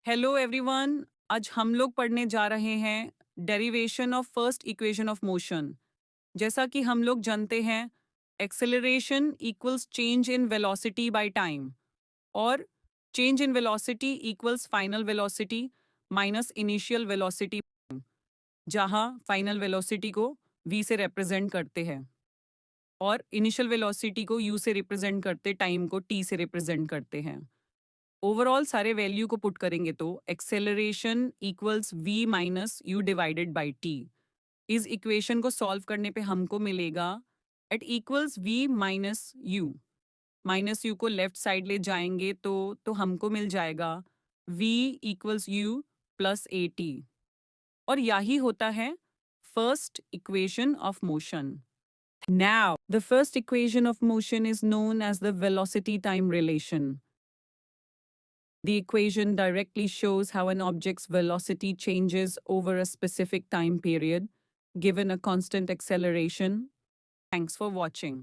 Hello everyone. आज हम लोग पढ़ने जा रहे हैं derivation of first equation of motion. जैसा कि हम लोग जानते हैं, acceleration equals change in velocity by time, और change in velocity equals final velocity minus initial velocity, जहां फाइनल वेलोसिटी को v से रिप्रेजेंट करते हैं और इनिशियल वेलोसिटी को u से रिप्रेजेंट करते, टाइम को t से रिप्रेजेंट करते हैं। ओवरऑल सारे वैल्यू को पुट करेंगे तो acceleration equals v minus u divided by t. इस इक्वेशन को सॉल्व करने पे हमको मिलेगा at equals v minus u को लेफ्ट साइड ले जाएंगे तो हमको मिल जाएगा v equals u plus a t. और यही होता है first equation of motion. Now, the first equation of motion is known as the velocity-time relation. The equation directly shows how an object's velocity changes over a specific time period, given a constant acceleration. Thanks for watching.